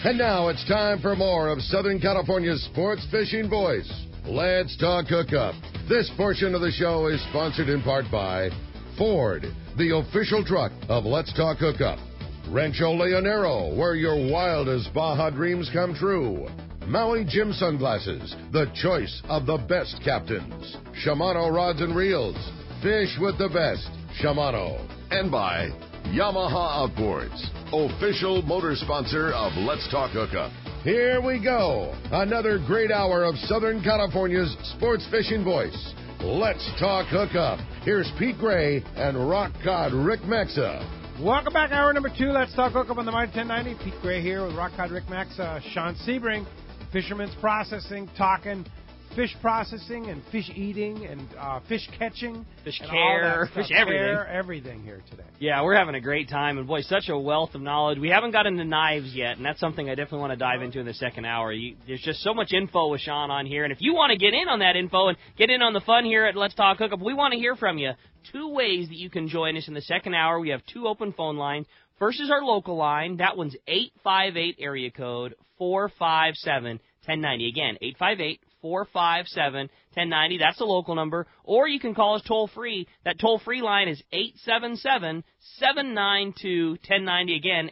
And now it's time for more of Southern California's sports fishing voice. Let's talk hookup. This portion of the show is sponsored in part by Ford, the official truck of Let's Talk Hookup. Rancho Leonero, where your wildest Baja dreams come true. Maui Jim Sunglasses, the choice of the best captains. Shimano Rods and Reels, fish with the best. Shimano. And by Yamaha Outboards, official motor sponsor of Let's Talk Hookup. Here we go. Another great hour of Southern California's sports fishing voice. Let's Talk Hookup. Here's Pete Gray and rock cod Rick Maxa. Welcome back, hour number 2. Let's Talk Hookup on the Mighty 1090. Pete Gray here with rock cod Rick Maxa, Sean Sebring, Fisherman's Processing, talking fish processing and fish eating and fish catching. Fish and care, fish everything. Everything here today. Yeah, we're having a great time, and boy, such a wealth of knowledge. We haven't got into knives yet, and that's something I definitely want to dive into in the second hour. There's just so much info with Sean on here, and if you want to get in on that info and get in on the fun here at Let's Talk Hookup, we want to hear from you. 2 ways that you can join us in the second hour. We have 2 open phone lines. First is our local line. That one's 858 area code 457-1090. Again, 858-457-1090. That's the local number. Or you can call us toll-free. That toll-free line is 877-792-1090. Again,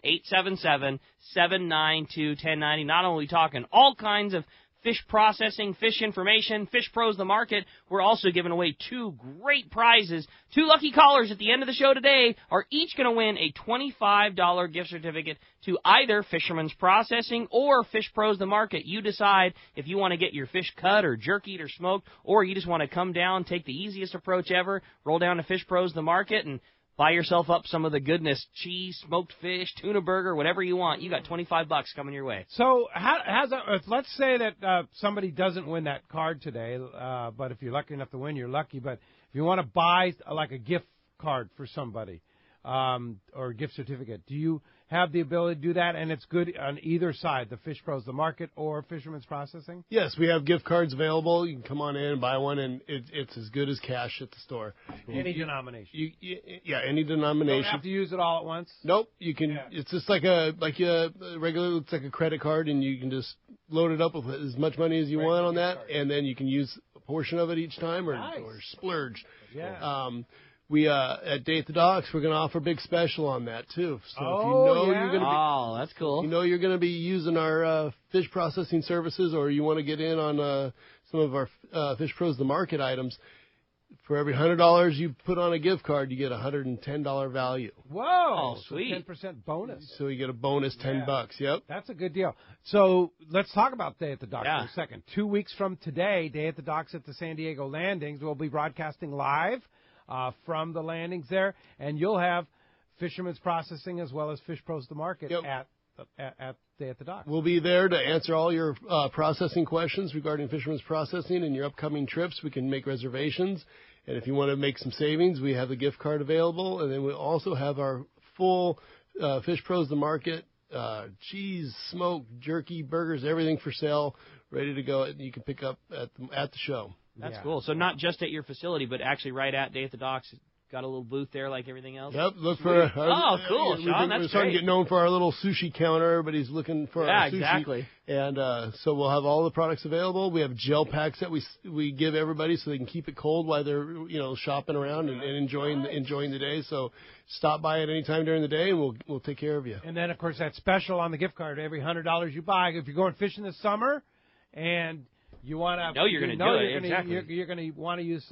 877-792-1090. Not only talking all kinds of fish processing, fish information, Fish Pros the Market. We're also giving away 2 great prizes. 2 lucky callers at the end of the show today are each going to win a $25 gift certificate to either Fisherman's Processing or Fish Pros the Market. You decide if you want to get your fish cut or jerkied or smoked, or you just want to come down, take the easiest approach ever, roll down to Fish Pros the Market and buy yourself up some of the goodness, cheese, smoked fish, tuna burger, whatever you want. You got $25 coming your way. So how's that, let's say that somebody doesn't win that card today, but if you're lucky enough to win, you're lucky. But if you want to buy like a gift card for somebody or a gift certificate, do you have the ability to do that? And it's good on either side, the Fish Pros, the Market, or Fisherman's Processing? Yes, we have gift cards available. You can come on in and buy one, and it's as good as cash at the store. Any denomination? Yeah, any denomination. You don't have to use it all at once? Nope. You can. Yeah. It's just like a regular. It's like a credit card, and you can just load it up with as much money as you want on that, and then you can use a portion of it each time, or splurge. Yeah. We at Day at the Docks, we're going to offer a big special on that too. So if you know you're going to be, that's cool. You know you're going to be using our fish processing services, or you want to get in on some of our Fish Pros the Market items. For every $100 you put on a gift card, you get a $110 value. Whoa, sweet! So 10% bonus. So you get a bonus $10. Yep, that's a good deal. So let's talk about Day at the Docks for a second. 2 weeks from today, Day at the Docks at the San Diego landings. We'll be broadcasting live from the landings there, and you'll have Fisherman's Processing as well as Fish Pros the Market at Day at the Docks. We'll be there to answer all your processing questions regarding Fisherman's Processing and your upcoming trips. We can make reservations, and if you want to make some savings, we have the gift card available, and then we also have our full Fish Pros the Market cheese, smoked, jerky, burgers, everything for sale, ready to go, and you can pick up at the show. That's cool. So not just at your facility, but actually right at Day at the Docks. Got a little booth there like everything else? Yep. Look for cool, Sean. That's we're starting to get known for our little sushi counter. Everybody's looking for our sushi. Exactly. And so we'll have all the products available. We have gel packs that we give everybody so they can keep it cold while they're shopping around and enjoying the day. So stop by at any time during the day, and we'll take care of you. And then, of course, that special on the gift card. Every $100 you buy, if you're going fishing this summer and you want to, you're going to do it. Exactly. You're going to want to use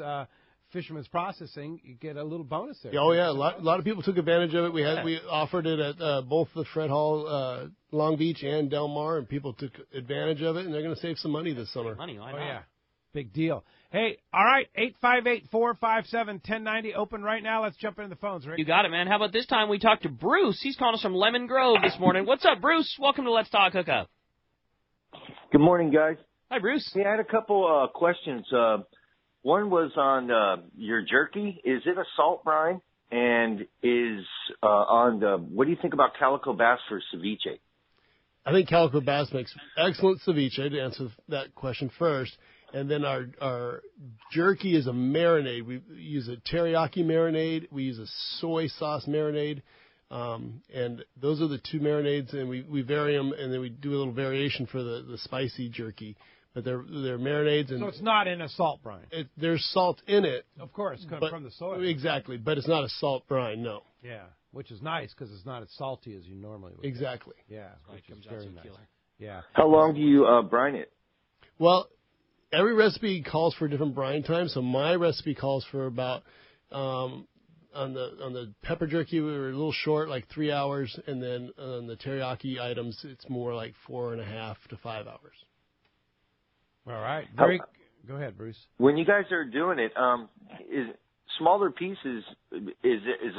Fisherman's Processing. You get a little bonus there. Oh yeah, a lot of people took advantage of it. We offered it at both the Fred Hall, Long Beach, and Del Mar, and people took advantage of it, and they're going to save some money this summer. Money, why not? Oh yeah, big deal. Hey, all right, 858-457-1090, open right now. Let's jump into the phones, Rick. You got it, man. How about this time we talk to Bruce? He's calling us from Lemon Grove this morning. What's up, Bruce? Welcome to Let's Talk Hookup. Good morning, guys. Hi, Bruce. Hey, I had a couple questions. One was on your jerky. Is it a salt brine? And is what do you think about calico bass for ceviche? I think calico bass makes excellent ceviche, to answer that question first. And then our jerky is a marinade. We use a teriyaki marinade. We use a soy sauce marinade. And those are the two marinades, and we vary them, and then we do a little variation for the spicy jerky. But they're marinades, and so it's not in a salt brine. There's salt in it, Of course, from the soil. Exactly, but it's not a salt brine, no. Yeah, which is nice because it's not as salty as you normally would. Exactly. Yeah, which is very nice. Yeah. How long do you brine it? Well, every recipe calls for a different brine time. So my recipe calls for about on the pepper jerky we were a little short, like 3 hours, and then on the teriyaki items it's more like 4.5 to 5 hours. All right. Go ahead, Bruce. When you guys are doing it, is smaller pieces it's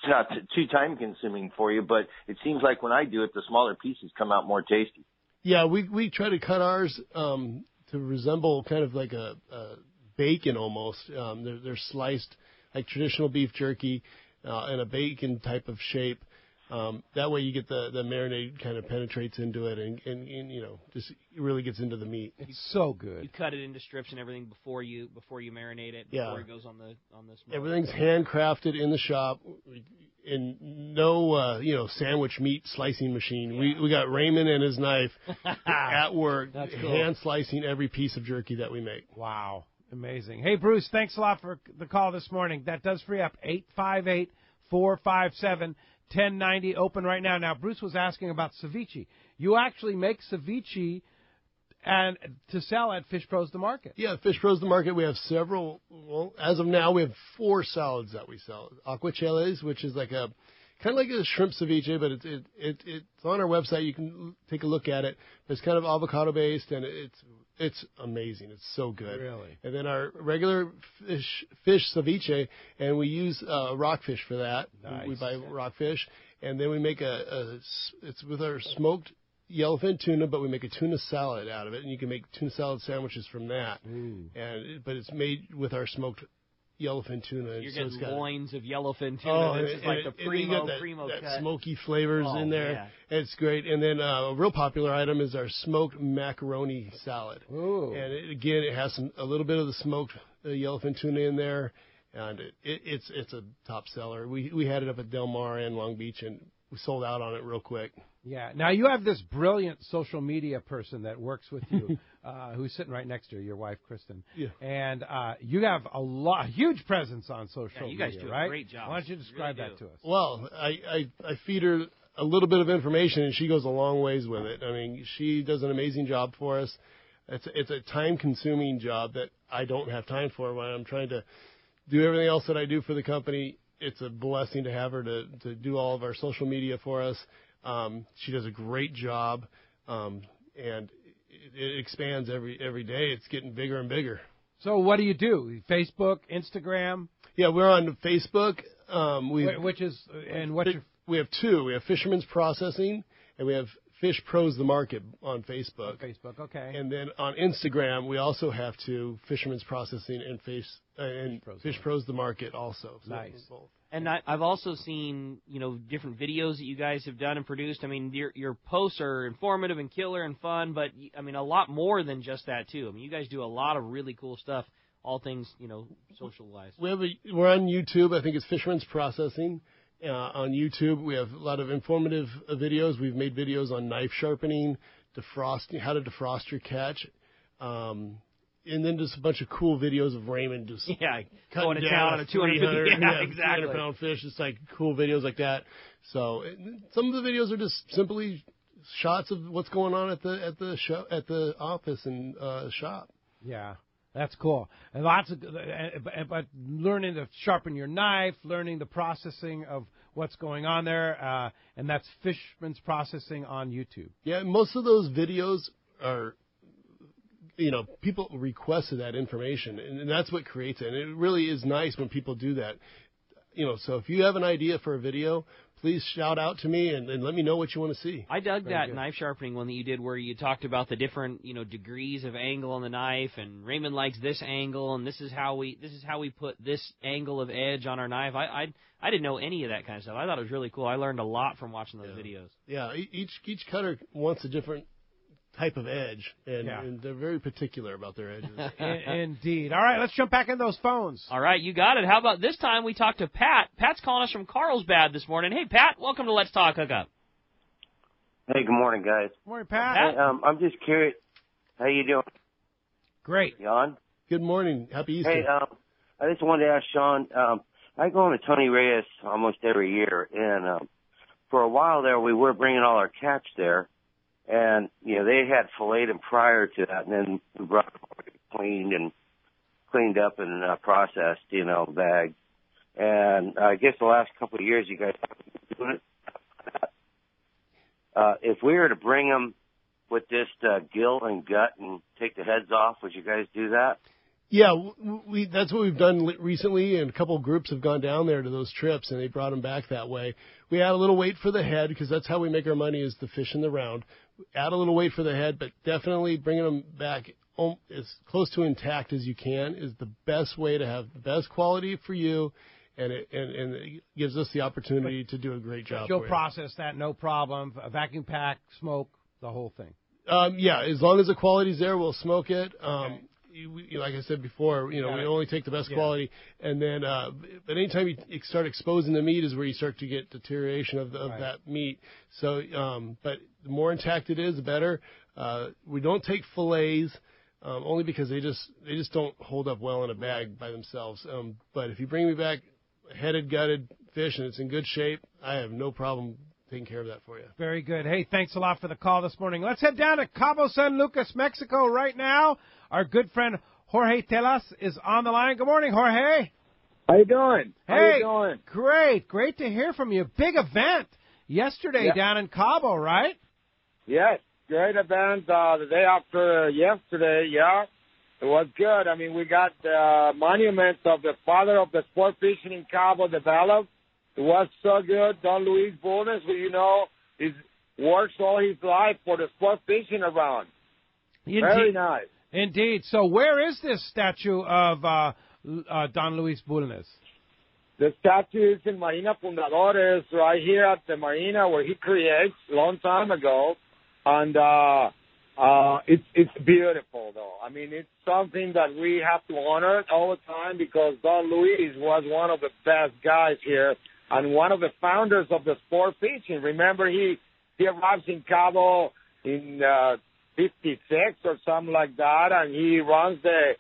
not too time consuming for you, but it seems like when I do it, the smaller pieces come out more tasty. Yeah, we try to cut ours to resemble kind of like a bacon almost. They're sliced like traditional beef jerky in a bacon type of shape. That way you get the marinade kind of penetrates into it and just really gets into the meat. It's so good. You cut it into strips and everything before you marinate it. Before it goes on the smoke. Everything's handcrafted in the shop. In no sandwich meat slicing machine. Yeah. We got Raymond and his knife at work, That's cool. hand slicing every piece of jerky that we make. Wow. Amazing. Hey, Bruce, thanks a lot for the call this morning. That does free up 858-457-1090, open right now. Now, Bruce was asking about ceviche. You actually make ceviche and to sell at Fish Pros the Market. Yeah, Fish Pros the Market, we have several. Well, as of now, we have 4 salads that we sell. Aguacheles, which is like kind of like a shrimp ceviche, but it's on our website. You can take a look at it. It's kind of avocado based, and it's amazing. It's so good. Really? And then our regular fish ceviche, and we use rockfish for that. Nice. We buy rockfish, and then we make it's with our smoked yellowfin tuna, but we make a tuna salad out of it, and you can make tuna salad sandwiches from that. But it's made with our smoked yellowfin tuna. You're getting loins of yellowfin tuna. Oh, This is like the primo that cut. smoky flavors in there. Yeah. It's great. And then a real popular item is our smoked macaroni salad. Ooh. And it has a little bit of the smoked yellowfin tuna in there, and it's a top seller. We had it up at Del Mar and Long Beach, and we sold out on it real quick. Yeah. Now, you have this brilliant social media person that works with you who's sitting right next to you, your wife, Kristen. Yeah. And you have a huge presence on social media, you guys do right? a great job. Why don't you describe Really that to us? Well, I feed her a little bit of information, and she goes a long ways with it. I mean, she does an amazing job for us. It's a time-consuming job that I don't have time for when I'm trying to do everything else that I do for the company. It's a blessing to have her to do all of our social media for us. She does a great job, and it expands every day. It's getting bigger and bigger. So what do? Facebook, Instagram? Yeah, we're on Facebook. Which is, and what's your... We have 2. We have Fisherman's Processing, and we have Fish Pros the Market on Facebook. On Facebook, okay. And then on Instagram, we also have 2, Fisherman's Processing and Fish Pros the Market also. So nice. both. And I've also seen, different videos that you guys have done and produced. I mean, your posts are informative and killer and fun, but, a lot more than just that, too. I mean, you guys do a lot of really cool stuff, all things, social-wise. We're on YouTube. I think it's Fisherman's Processing. On YouTube, we have a lot of informative videos. We've made videos on knife sharpening, defrosting, how to defrost your catch, and then just a bunch of cool videos of Raymond just going to town on a 250 exactly 300-pound fish. It's like cool videos like that. So some of the videos are just simply shots of what's going on at the office and shop. Yeah. That's cool. And lots of, but learning to sharpen your knife, learning the processing of what's going on there, and that's Fisherman's Processing on YouTube. Yeah, most of those videos are, people requested that information, and that's what creates it. And it really is nice when people do that. So if you have an idea for a video, please shout out to me and let me know what you want to see. I dug that knife sharpening one that you did where you talked about the different, degrees of angle on the knife, and Raymond likes this angle, and this is how we put this angle of edge on our knife. I didn't know any of that kind of stuff. I thought it was really cool. I learned a lot from watching those videos. Yeah, each cutter wants a different type of edge, and they're very particular about their edges. Indeed. All right, let's jump back in those phones. All right, you got it. How about this time we talk to Pat? Pat's calling us from Carlsbad this morning. Hey, Pat, welcome to Let's Talk Hookup. Hey, good morning, guys. Morning, Pat. Hey, I'm just curious. How you doing? Great. You on? Good morning. Happy Easter. Hey, I just wanted to ask Sean, I go on to Tony Reyes almost every year, and for a while there, we were bringing all our catch there, and, they had filleted them prior to that, and then we brought them cleaned up and processed, bagged. And I guess the last couple of years you guys have been doing it. If we were to bring them with just gill and gut and take the heads off, would you guys do that? Yeah, that's what we've done recently, and a couple of groups have gone down there to those trips, and they brought them back that way. We add a little weight for the head, because that's how we make our money, is the fish in the round. Add a little weight for the head, but definitely bringing them back as close to intact as you can is the best way to have the best quality for you, and it gives us the opportunity to do a great job. You'll process that, no problem. A vacuum pack, smoke, the whole thing. Yeah, as long as the quality's there, we'll smoke it. Okay. Like I said before, we only take the best quality, and then but anytime you start exposing the meat is where you start to get deterioration of that meat. So, but the more intact it is, the better. We don't take fillets only because they just don't hold up well in a bag by themselves. But if you bring me back headed, gutted fish and it's in good shape, I have no problem taking care of that for you. Very good. Hey, thanks a lot for the call this morning. Let's head down to Cabo San Lucas, Mexico right now. Our good friend Jorge Telas is on the line. Good morning, Jorge. How you doing? Hey, how you doing? Great. Great to hear from you. Big event yesterday down in Cabo, right? Yes, great event. The day after yesterday, it was good. I mean, we got the monument of the father of the sport fishing in Cabo developed. It was so good. Don Luis Bulnes, who he works all his life for the sport fishing around. Very nice. Indeed. So where is this statue of Don Luis Bulnes? The statue is in Marina Fundadores, right here at the marina where he creates a long time ago. And it's beautiful, though. I mean, it's something that we have to honor all the time because Don Luis was one of the best guys here and one of the founders of the sport fishing. Remember, he arrives in Cabo in 56 or something like that, and he runs the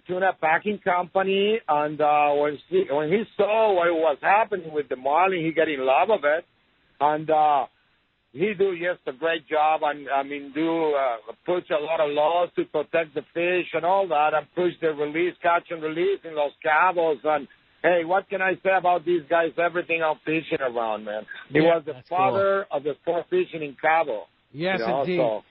tuna packing company. And when he saw what was happening with the marlin, he got in love of it, and he do just a great job. And I mean, push a lot of laws to protect the fish and all that, and push the catch and release in Los Cabos. And hey, what can I say about these guys? Everything I'm fishing around, man. He was the father of the sport fishing in Cabo. Yes, indeed. So,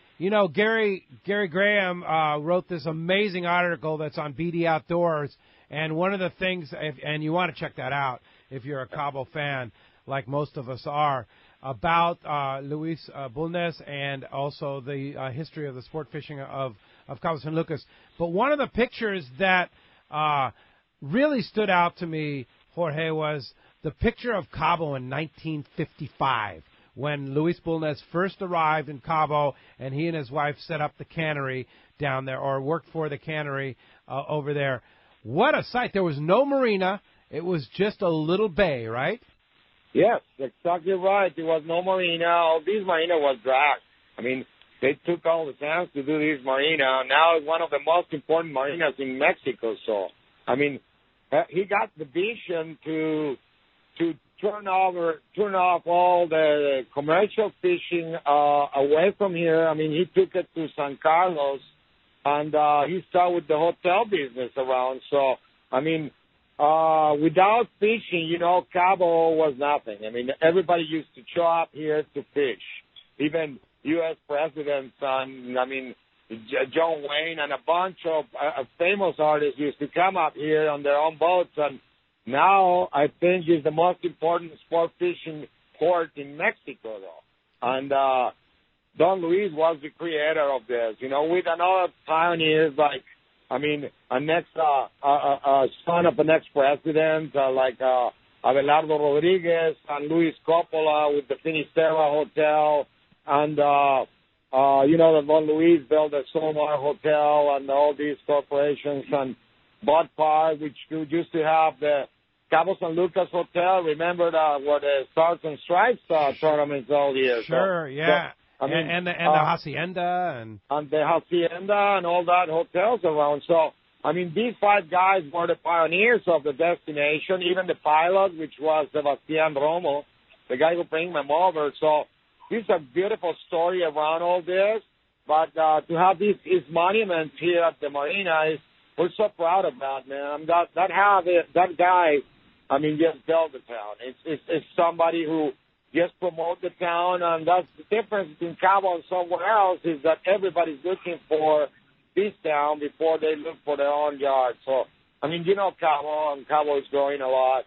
Gary Graham wrote this amazing article that's on BD Outdoors, and one of the things, and you want to check that out if you're a Cabo fan, like most of us are, about Luis Bulnes and also the history of the sport fishing of Cabo San Lucas. But one of the pictures that really stood out to me, Jorge, was the picture of Cabo in 1955. When Luis Bulnes first arrived in Cabo, and he and his wife set up the cannery down there, or worked for the cannery over there. What a sight. There was no marina. It was just a little bay, right? Yes, exactly right. There was no marina. All these marina was dragged. I mean, they took all the chance to do this marina. Now it's one of the most important marinas in Mexico. So, I mean, he got the vision to turn off all the commercial fishing away from here. I mean, he took it to San Carlos, and he started with the hotel business around. So, I mean, without fishing, Cabo was nothing. I mean, everybody used to show up here to fish. Even U.S. presidents, John Wayne and a bunch of famous artists used to come up here on their own boats. And now I think it's the most important sport fishing port in Mexico, though. And Don Luis was the creator of this. With another pioneers like, son of an ex-president like Abelardo Rodriguez and Luis Coppola with the Finisterra Hotel, and that Don Luis built the Solmar Hotel and all these corporations, and Bud Park, which used to have the Cabo San Lucas Hotel. Remember where the Stars and Stripes tournaments all year. Sure, yeah. So, I mean, and the Hacienda and the Hacienda and all that hotels around. So, I mean, these 5 guys were the pioneers of the destination. Even the pilot, which was Sebastian Romo, the guy who bring them over. So, this is a beautiful story around all this. But to have these monuments here at the marina we're so proud of that, man. That guy, I mean, just built the town. It's somebody who just promote the town, and that's the difference between Cabo and somewhere else is that everybody's looking for this town before they look for their own yard. So, I mean, Cabo, and Cabo is growing a lot.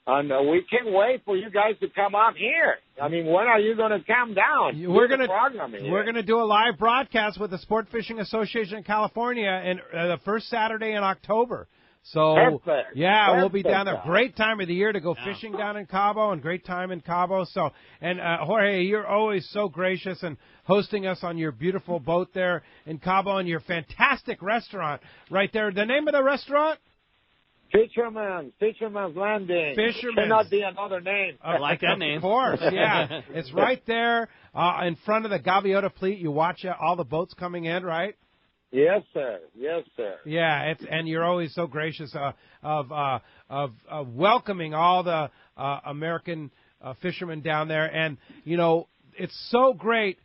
And we can't wait for you guys to come out here. I mean, when are you going to come down? We're going to do a live broadcast with the Sport Fishing Association of California and the first Saturday in October. So, we'll be down there. Great time of the year to go fishing down in Cabo, and great time in Cabo. So, and Jorge, you're always so gracious and hosting us on your beautiful boat there in Cabo and your fantastic restaurant right there. The name of the restaurant? Fisherman's Landing. Fisherman's. Cannot be another name. I like that name. Of course, yeah. It's right there in front of the Gaviota fleet. You watch all the boats coming in, right? Yes, sir. Yes, sir. Yeah, and you're always so gracious of welcoming all the American fishermen down there. And, it's so great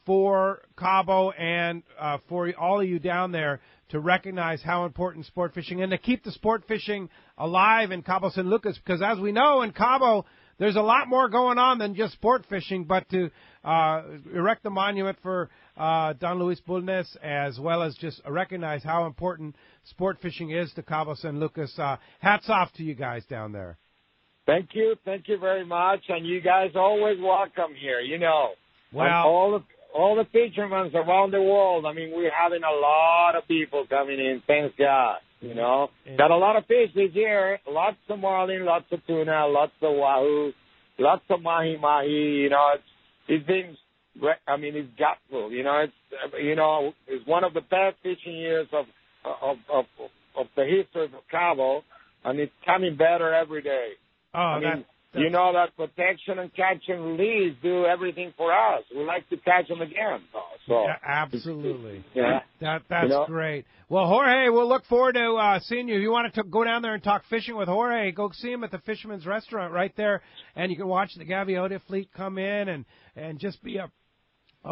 for Cabo and for all of you down there to recognize how important sport fishing and to keep the sport fishing alive in Cabo San Lucas, because as we know in Cabo, there's a lot more going on than just sport fishing, but to erect the monument for Don Luis Bulnes, as well as just recognize how important sport fishing is to Cabo San Lucas. Hats off to you guys down there. Thank you very much, and you guys always welcome here, Well, and all the fishermen around the world. I mean, we're having a lot of people coming in, thanks God, Got a lot of fish this year, lots of marlin, lots of tuna, lots of wahoo, lots of mahi-mahi, it's been great. I mean, it's gutful, it's one of the best fishing years of the history of Cabo, and it's coming better every day. That protection and catch and release do everything for us. We like to catch them again. So yeah, absolutely. Yeah. That's great. Well, Jorge, we'll look forward to seeing you. If you want to go down there and talk fishing with Jorge, go see him at the Fisherman's Restaurant right there, and you can watch the Gaviota fleet come in and just be a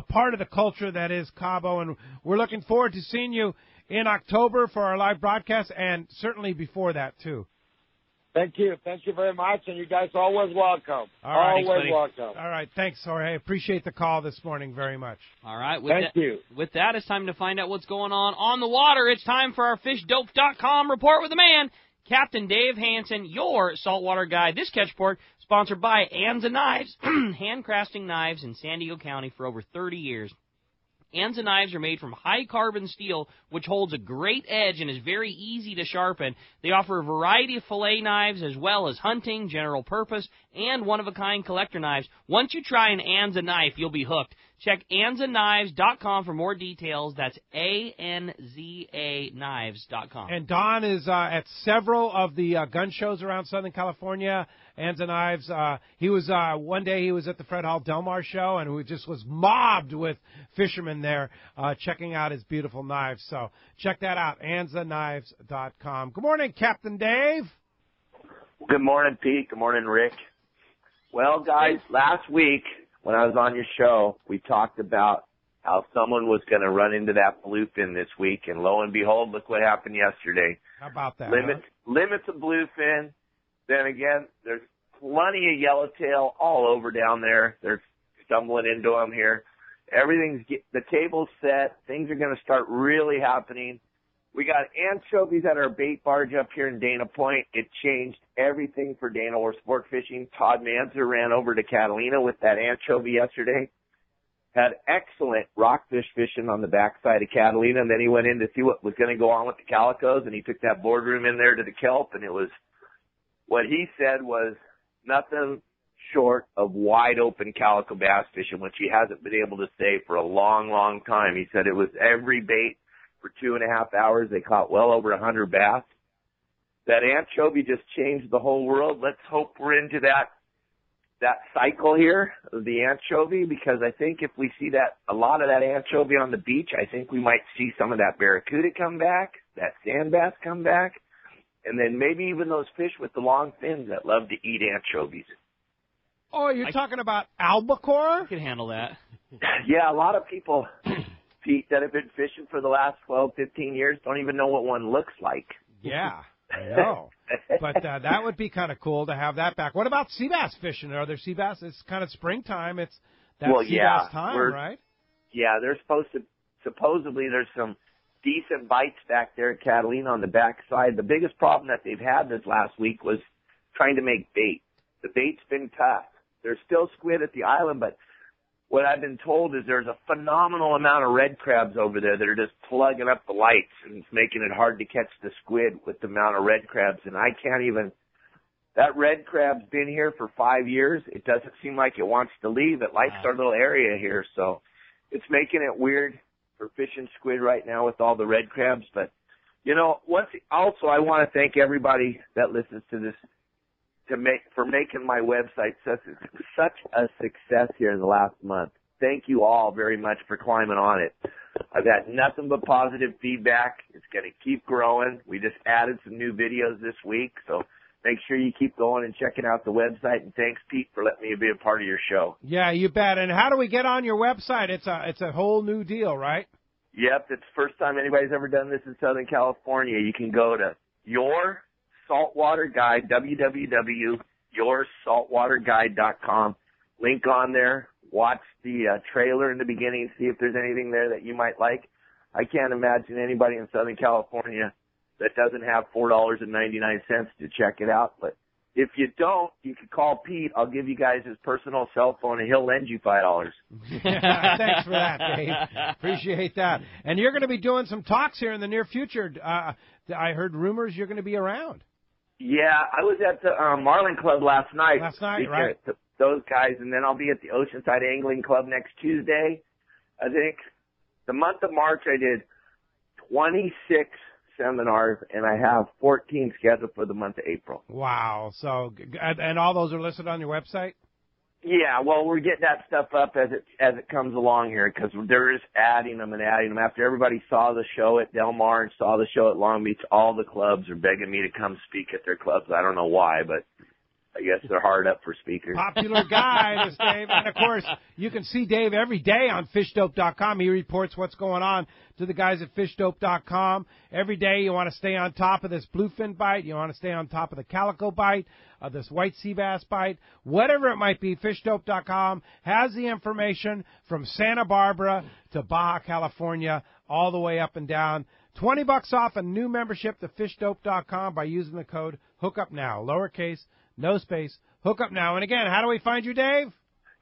part of the culture that is Cabo. And we're looking forward to seeing you in October for our live broadcast, and certainly before that, too. Thank you very much, and you guys are always welcome. All right, always welcome. All right, thanks, Jorge. Appreciate the call this morning very much. All right, thank you. With that, it's time to find out what's going on the water. It's time for our FishDope.com report with the man, Captain Dave Hansen, your saltwater guide. This catch report sponsored by Anza Knives, handcrafting knives in San Diego County for over 30 years. Anza knives are made from high-carbon steel, which holds a great edge and is very easy to sharpen. They offer a variety of fillet knives as well as hunting, general purpose, and one-of-a-kind collector knives. Once you try an Anza knife, you'll be hooked. Check AnzaKnives.com for more details. That's ANZA Knives.com. And Don is at several of the gun shows around Southern California. Anza Knives. He was one day he was at the Fred Hall Del Mar show, and we just was mobbed with fishermen there checking out his beautiful knives. So check that out, AnzaKnives.com. Good morning, Captain Dave. Good morning, Pete. Good morning, Rick. Well, guys, last week when I was on your show, we talked about how someone was going to run into that bluefin this week, and lo and behold, look what happened yesterday. How about that? Limits of bluefin. Then again, there's plenty of yellowtail all over down there. They're stumbling into them here. The table's set. Things are going to start really happening. We got anchovies at our bait barge up here in Dana Point. It changed everything for Dana or sport fishing. Todd Manzer ran over to Catalina with that anchovy yesterday. Had excellent rockfish fishing on the backside of Catalina, and then he went in to see what was going to go on with the calicos, and he took that boardroom in there to the kelp, and it was what he said was nothing short of wide open calico bass fishing, which he hasn't been able to say for a long, long time. He said it was every bait for 2.5 hours. They caught well over 100 bass. That anchovy just changed the whole world. Let's hope we're into that cycle here of the anchovy, because I think if we see a lot of that anchovy on the beach, I think we might see some of that barracuda come back, that sand bass come back, and then maybe even those fish with the long fins that love to eat anchovies. Oh, you're talking about albacore? I can handle that. Yeah, a lot of people, Pete, that have been fishing for the last 12, 15 years don't even know what one looks like. Yeah, I know. But that would be kind of cool to have that back. What about sea bass fishing? Are there sea bass? It's kind of springtime. It's that sea bass time, right? Yeah, supposedly there's some decent bites back there at Catalina on the backside. The biggest problem that they've had this last week was trying to make bait. The bait's been tough. There's still squid at the island, but what I've been told is there's a phenomenal amount of red crabs over there that are just plugging up the lights, and it's making it hard to catch the squid with the amount of red crabs. And I can't even, that red crab's been here for 5 years. It doesn't seem like it wants to leave. It likes our little area here. So it's making it weird for fishing squid right now with all the red crabs. But, you know, also I want to thank everybody that listens to this for making my website such a success here in the last month. Thank you all very much for climbing on it. I've had nothing but positive feedback. It's going to keep growing. We just added some new videos this week, so make sure you keep going and checking out the website. And thanks, Pete, for letting me be a part of your show. Yeah, you bet. And how do we get on your website? It's a whole new deal, right? Yep, it's the first time anybody's ever done this in Southern California. You can go to Your Saltwater Guide, www.yoursaltwaterguide.com. Link on there. Watch the trailer in the beginning, see if there's anything there that you might like. I can't imagine anybody in Southern California that doesn't have $4.99 to check it out. But if you don't, you can call Pete. I'll give you guys his personal cell phone, and he'll lend you $5. Thanks for that, Dave. Appreciate that. And you're going to be doing some talks here in the near future. I heard rumors you're going to be around. Yeah, I was at the Marlin Club last night. Right. Those guys, and then I'll be at the Oceanside Angling Club next Tuesday. I think the month of March I did 26 seminars, and I have 14 scheduled for the month of April. Wow. So, and all those are listed on your website? Yeah, well, we're getting that stuff up as it comes along here, because they're just adding them and adding them. After everybody saw the show at Del Mar and saw the show at Long Beach, all the clubs are begging me to come speak at their clubs. I don't know why, but I guess they're hard up for speakers. Popular guy, this Dave. And, of course, you can see Dave every day on fishdope.com. He reports what's going on to the guys at fishdope.com. Every day you want to stay on top of this bluefin bite. You want to stay on top of the calico bite, this white sea bass bite, whatever it might be. Fishdope.com has the information from Santa Barbara to Baja California, all the way up and down. $20 off a new membership to fishdope.com by using the code HOOKUPNOW, lowercase, no space, Hookup Now. And again, how do we find you, Dave?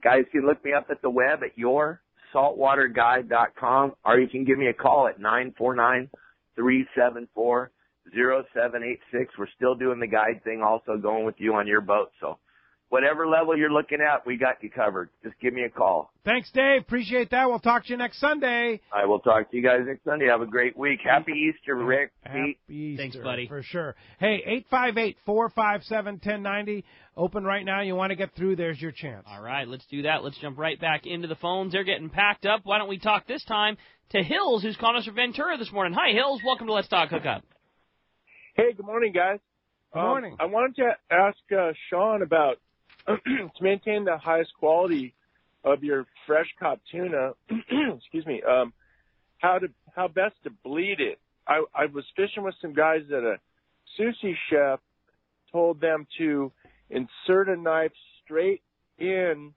Guys, you can look me up at the web at yoursaltwaterguide.com, or you can give me a call at 949-374-0786. We're still doing the guide thing, also going with you on your boat. So whatever level you're looking at, we got you covered. Just give me a call. Thanks, Dave. Appreciate that. We'll talk to you next Sunday. I will talk to you guys next Sunday. Have a great week. Happy Easter, Rick. Happy Easter. Thanks, buddy. For sure. Hey, 858-457-1090. Open right now. You want to get through, there's your chance. All right, let's do that. Let's jump right back into the phones. They're getting packed up. Why don't we talk this time to Hills, who's calling us from Ventura this morning. Hi, Hills. Welcome to Let's Talk Hookup. Hey, good morning, guys. Good morning. I wanted to ask Sean about to maintain the highest quality of your fresh caught tuna. Excuse me. How best to bleed it? I was fishing with some guys that a sushi chef told them to insert a knife straight in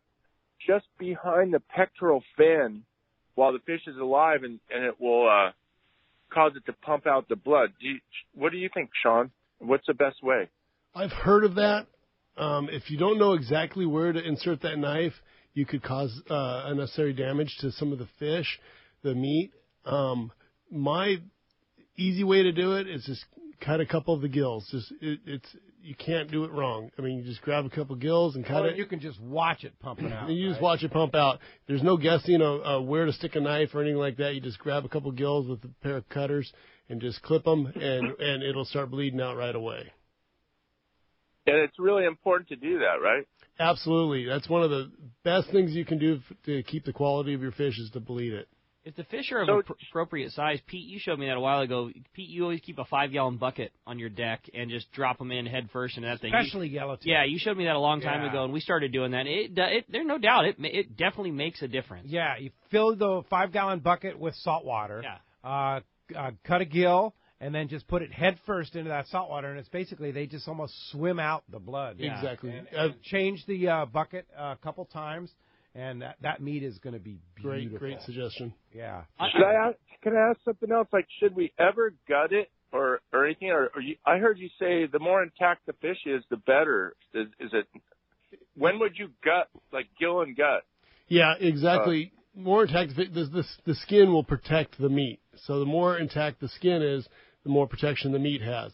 just behind the pectoral fin while the fish is alive, and it will cause it to pump out the blood. What do you think, Sean? What's the best way? I've heard of that. If you don't know exactly where to insert that knife, you could cause unnecessary damage to some of the fish, the meat. My easy way to do it is just cut a couple of the gills. you can't do it wrong. I mean, you just grab a couple gills and cut it. You can just watch it pumping out. You just watch it pump out. There's no guessing where to stick a knife or anything like that. You just grab a couple gills with a pair of cutters and just clip them, and it'll start bleeding out right away. And it's really important to do that, right? Absolutely. That's one of the best things you can do to keep the quality of your fish is to bleed it. If the fish are of appropriate size, Pete, you showed me that a while ago. Pete, you always keep a 5-gallon bucket on your deck and just drop them in head first and that thing. Especially yellowtail. Yeah, you showed me that a long time ago, and we started doing that. There's no doubt it definitely makes a difference. Yeah, you fill the 5-gallon bucket with salt water. Yeah. Cut a gill, and then just put it head first into that salt water, and it's basically they just almost swim out the blood. Yeah. Exactly. And change the bucket a couple times. And that meat is going to be beautiful. Great suggestion. Yeah. Can I ask something else? Like, should we ever gut it or anything? I heard you say the more intact the fish is, the better. Is it? When would you gut, like gill and gut? Yeah, exactly. More intact, the skin will protect the meat. So the more intact the skin is, the more protection the meat has.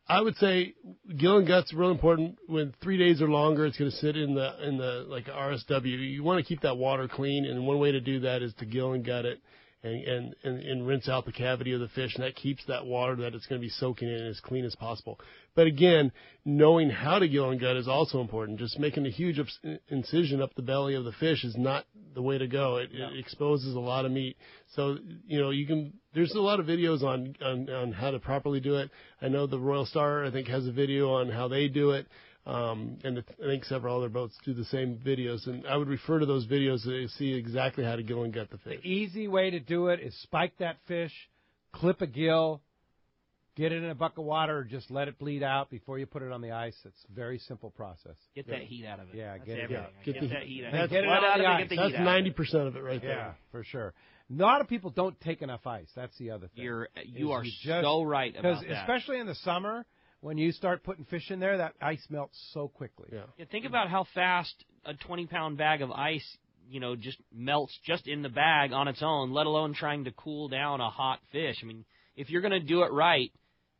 I would say gill and gut's real important. When 3 days or longer, it's going to sit in the like RSW. You want to keep that water clean, and one way to do that is to gill and gut it and rinse out the cavity of the fish, and that keeps that water that it's going to be soaking in as clean as possible. But again, knowing how to gill and gut is also important. Just making a huge incision up the belly of the fish is not the way to go. It exposes a lot of meat. So, there's a lot of videos on how to properly do it. I know the Royal Star, I think, has a video on how they do it. And I think several other boats do the same videos. And I would refer to those videos to see exactly how to gill and gut the fish. The easy way to do it is spike that fish, clip a gill, get it in a bucket of water, or just let it bleed out before you put it on the ice. It's a very simple process. Get that heat out of it. Yeah, That's get everything. it. Get that heat out of That's it. Get it out of it. Get the heat That's out 90% of it right there. Yeah, for sure. A lot of people don't take enough ice. That's the other thing. You are so right about that. Especially in the summer, when you start putting fish in there, that ice melts so quickly. Yeah, think about how fast a 20-pound bag of ice, just melts just in the bag on its own, let alone trying to cool down a hot fish. I mean, if you're going to do it right,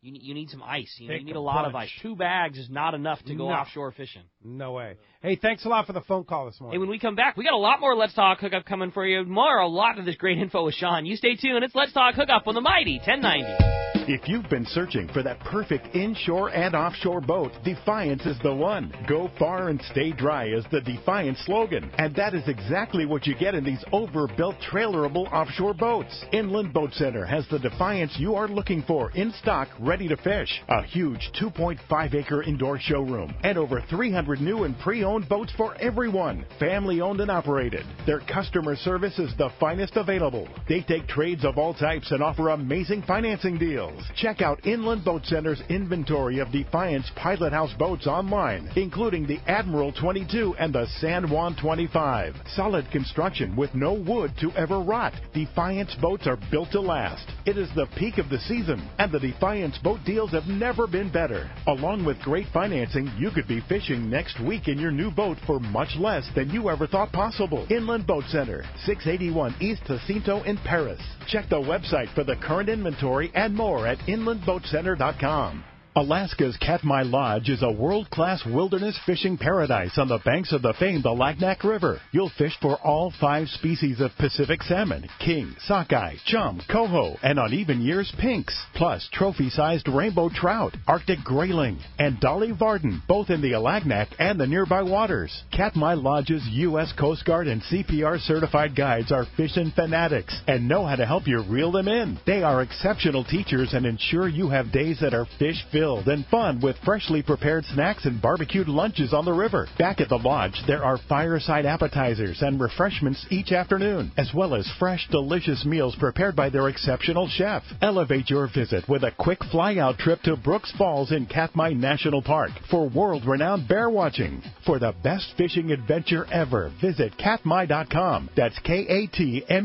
you need some ice. You need a lot of ice. 2 bags is not enough to go offshore fishing. No way. Hey, thanks a lot for the phone call this morning. Hey, when we come back, we got a lot more Let's Talk Hookup coming for you. A lot of this great info with Sean. You stay tuned. It's Let's Talk Hookup on the Mighty 1090. If you've been searching for that perfect inshore and offshore boat, Defiance is the one. Go far and stay dry is the Defiance slogan. And that is exactly what you get in these overbuilt, trailerable offshore boats. Inland Boat Center has the Defiance you are looking for in stock, ready to fish. A huge 2.5-acre indoor showroom and over 300 new and pre-owned boats for everyone. Family owned and operated. Their customer service is the finest available. They take trades of all types and offer amazing financing deals. Check out Inland Boat Center's inventory of Defiance Pilot House boats online, including the Admiral 22 and the San Juan 25. Solid construction with no wood to ever rot. Defiance boats are built to last. It is the peak of the season, and the Defiance boat deals have never been better. Along with great financing, you could be fishing next week in your new boat for much less than you ever thought possible. Inland Boat Center, 681 East Jacinto in Paris. Check the website for the current inventory and more at inlandboatcenter.com. Alaska's Katmai Lodge is a world-class wilderness fishing paradise on the banks of the famed Alagnak River. You'll fish for all 5 species of Pacific salmon, king, sockeye, chum, coho, and on even years, pinks, plus trophy-sized rainbow trout, Arctic grayling, and Dolly Varden, both in the Alagnak and the nearby waters. Katmai Lodge's U.S. Coast Guard and CPR certified guides are fishing fanatics and know how to help you reel them in. They are exceptional teachers and ensure you have days that are fish-filled and fun with freshly prepared snacks and barbecued lunches on the river. Back at the lodge, there are fireside appetizers and refreshments each afternoon, as well as fresh, delicious meals prepared by their exceptional chef. Elevate your visit with a quick fly-out trip to Brooks Falls in Katmai National Park for world-renowned bear watching. For the best fishing adventure ever, visit katmai.com. That's KATMAI.com.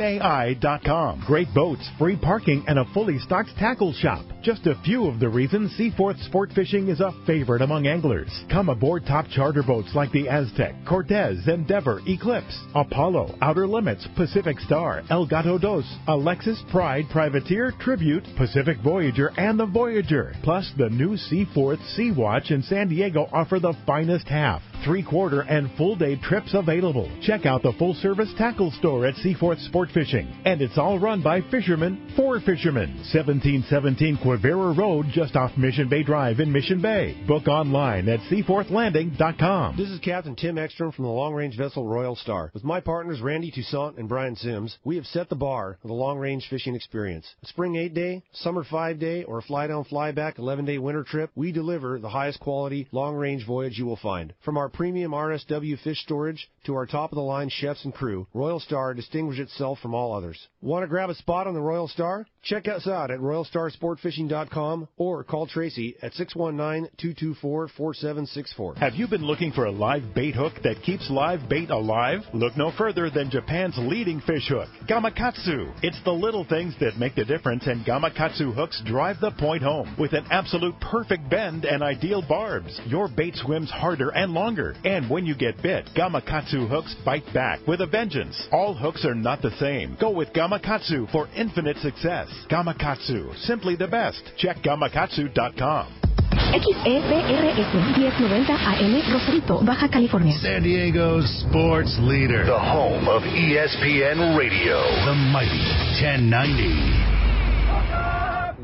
Great boats, free parking, and a fully stocked tackle shop. Just a few of the reasons Seaforth Seaforth Sport Fishing is a favorite among anglers. Come aboard top charter boats like the Aztec, Cortez, Endeavor, Eclipse, Apollo, Outer Limits, Pacific Star, El Gato Dos, Alexis, Pride, Privateer, Tribute, Pacific Voyager, and the Voyager. Plus, the new Seaforth, Sea-Watch, and San Diego offer the finest half, 3/4, and full-day trips available. Check out the full-service tackle store at Seaforth Sport Fishing. And it's all run by fishermen for fishermen. 1717 Quivira Road, just off Mission Bay Drive in Mission Bay. Book online at seaforthlanding.com. This is Captain Tim Ekstrom from the long-range vessel Royal Star. With my partners Randy Toussaint and Brian Sims, we have set the bar for the long-range fishing experience. A spring 8-day, summer 5-day, or a fly-down, fly-back 11-day winter trip, we deliver the highest quality long-range voyage you will find. From our premium RSW fish storage to our top-of-the-line chefs and crew, Royal Star distinguishes itself from all others. Want to grab a spot on the Royal Star? Check us out at RoyalStarSportFishing.com or call Tracy at 619-224-4764. Have you been looking for a live bait hook that keeps live bait alive? Look no further than Japan's leading fish hook, Gamakatsu. It's the little things that make the difference, and Gamakatsu hooks drive the point home with an absolute perfect bend and ideal barbs. Your bait swims harder and longer, and when you get bit, Gamakatsu hooks bite back with a vengeance. All hooks are not the same. Go with Gamakatsu for infinite success. Gamakatsu, simply the best. Check gamakatsu.com. XEPRS 1090 AM Rosarito, Baja California. San Diego's sports leader. The home of ESPN Radio. The mighty 1090.